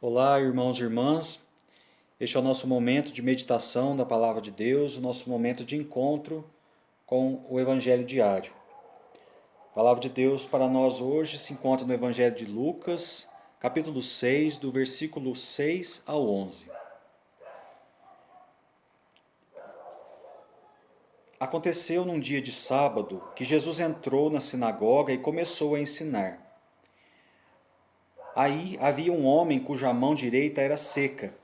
Olá, irmãos e irmãs. Este é o nosso momento de meditação da Palavra de Deus, o nosso momento de encontro com o Evangelho diário. A Palavra de Deus para nós hoje se encontra no Evangelho de Lucas, capítulo 6, do versículo 6 ao 11. Aconteceu num dia de sábado que Jesus entrou na sinagoga e começou a ensinar. Aí havia um homem cuja mão direita era seca.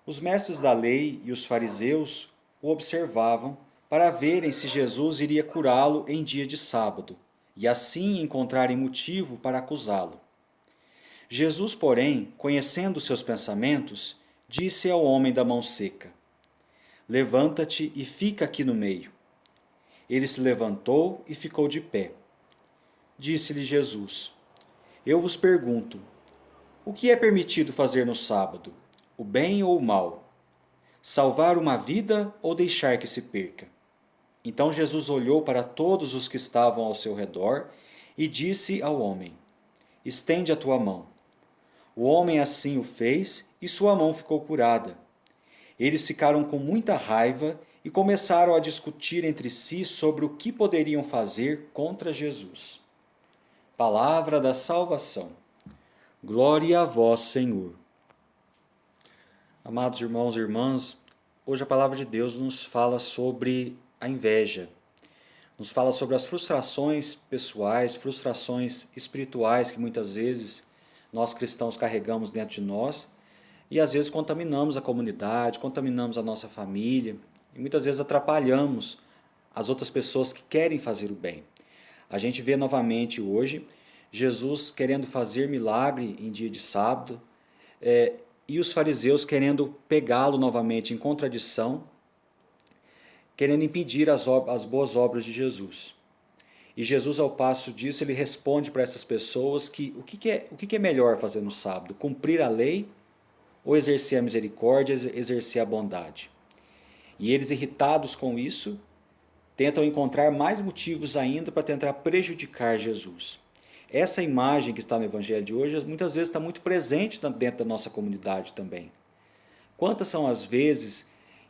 Os mestres da lei e os fariseus o observavam para verem se Jesus iria curá-lo em dia de sábado, e assim encontrarem motivo para acusá-lo. Jesus, porém, conhecendo seus pensamentos, disse ao homem da mão seca: Levanta-te e fica aqui no meio. Ele se levantou e ficou de pé. Disse-lhe Jesus: Eu vos pergunto, o que é permitido fazer no sábado, o bem ou o mal? Salvar uma vida ou deixar que se perca? Então Jesus olhou para todos os que estavam ao seu redor e disse ao homem: Estende a tua mão. O homem assim o fez e sua mão ficou curada. Eles ficaram com muita raiva e começaram a discutir entre si sobre o que poderiam fazer contra Jesus. Palavra da salvação. Glória a vós, Senhor. Amados irmãos e irmãs, hoje a palavra de Deus nos fala sobre a inveja. Nos fala sobre as frustrações pessoais, frustrações espirituais que muitas vezes nós cristãos carregamos dentro de nós e às vezes contaminamos a comunidade, contaminamos a nossa família e muitas vezes atrapalhamos as outras pessoas que querem fazer o bem. A gente vê novamente hoje Jesus querendo fazer milagre em dia de sábado, e os fariseus querendo pegá-lo novamente em contradição, querendo impedir as boas obras de Jesus. E Jesus, ao passo disso, ele responde para essas pessoas que o que é melhor fazer no sábado? Cumprir a lei ou exercer a misericórdia, exercer a bondade? E eles, irritados com isso, tentam encontrar mais motivos ainda para tentar prejudicar Jesus. Essa imagem que está no Evangelho de hoje muitas vezes está muito presente dentro da nossa comunidade também. Quantas são as vezes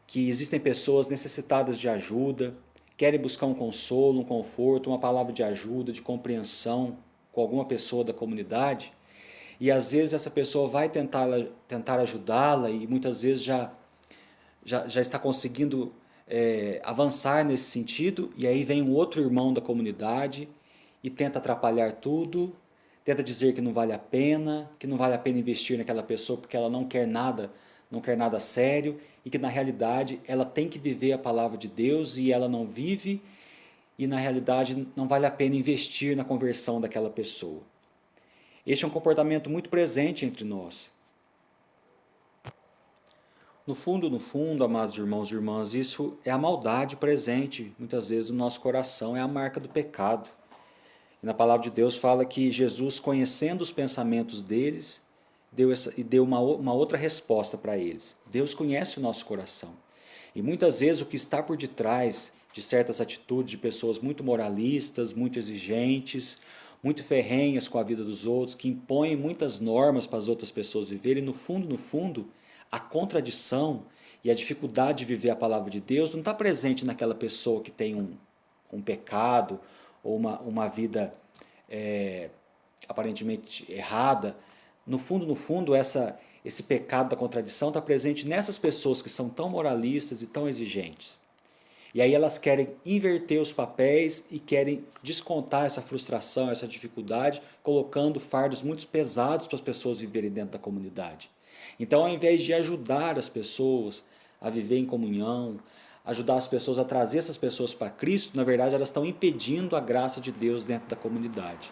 que existem pessoas necessitadas de ajuda, querem buscar um consolo, um conforto, uma palavra de ajuda, de compreensão com alguma pessoa da comunidade, e às vezes essa pessoa vai tentar ajudá-la e muitas vezes já está conseguindo avançar nesse sentido, e aí vem um outro irmão da comunidade e tenta atrapalhar tudo, tenta dizer que não vale a pena investir naquela pessoa porque ela não quer nada sério, e que na realidade ela tem que viver a palavra de Deus e ela não vive, e na realidade não vale a pena investir na conversão daquela pessoa. Este é um comportamento muito presente entre nós. No fundo, amados irmãos e irmãs, isso é a maldade presente muitas vezes no nosso coração, é a marca do pecado. E na palavra de Deus fala que Jesus, conhecendo os pensamentos deles, deu uma outra resposta para eles. Deus conhece o nosso coração. E muitas vezes o que está por detrás de certas atitudes de pessoas muito moralistas, muito exigentes, muito ferrenhas com a vida dos outros, que impõem muitas normas para as outras pessoas viverem, no fundo, a contradição e a dificuldade de viver a palavra de Deus não está presente naquela pessoa que tem um pecado, ou uma vida aparentemente errada. No fundo, esse pecado da contradição está presente nessas pessoas que são tão moralistas e tão exigentes. E aí elas querem inverter os papéis e querem descontar essa frustração, essa dificuldade, colocando fardos muito pesados para as pessoas viverem dentro da comunidade. Então, ao invés de ajudar as pessoas a viver em comunhão, ajudar as pessoas a trazer essas pessoas para Cristo, na verdade elas estão impedindo a graça de Deus dentro da comunidade.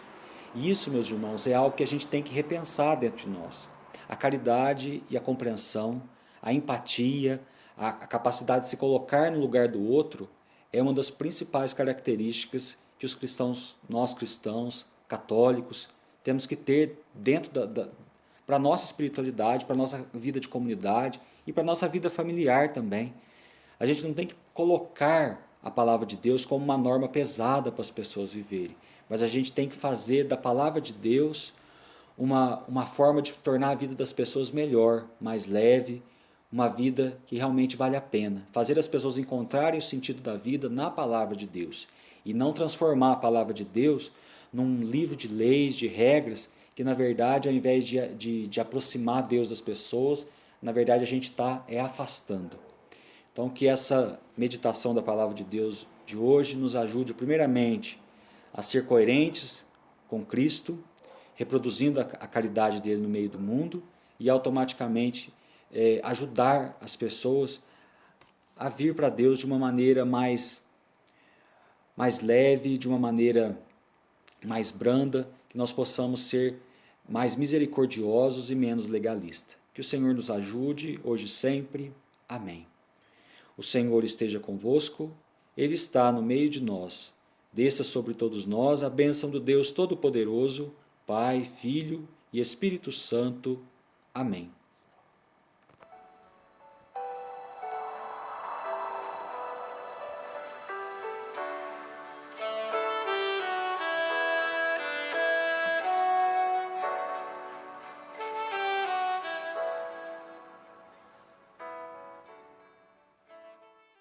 E isso, meus irmãos, é algo que a gente tem que repensar dentro de nós. A caridade e a compreensão, a empatia, a capacidade de se colocar no lugar do outro é uma das principais características que nós cristãos, católicos, temos que ter dentro para a nossa espiritualidade, para a nossa vida de comunidade e para a nossa vida familiar também. A gente não tem que colocar a palavra de Deus como uma norma pesada para as pessoas viverem, mas a gente tem que fazer da palavra de Deus uma forma de tornar a vida das pessoas melhor, mais leve, uma vida que realmente vale a pena. Fazer as pessoas encontrarem o sentido da vida na palavra de Deus e não transformar a palavra de Deus num livro de leis, de regras, que na verdade, ao invés de aproximar Deus das pessoas, na verdade a gente está afastando. Então que essa meditação da palavra de Deus de hoje nos ajude primeiramente a ser coerentes com Cristo, reproduzindo a caridade dele no meio do mundo e automaticamente ajudar as pessoas a vir para Deus de uma maneira mais leve, de uma maneira mais branda, que nós possamos ser mais misericordiosos e menos legalistas. Que o Senhor nos ajude, hoje e sempre. Amém. O Senhor esteja convosco, Ele está no meio de nós. Desça sobre todos nós a bênção do Deus Todo-Poderoso, Pai, Filho e Espírito Santo. Amém.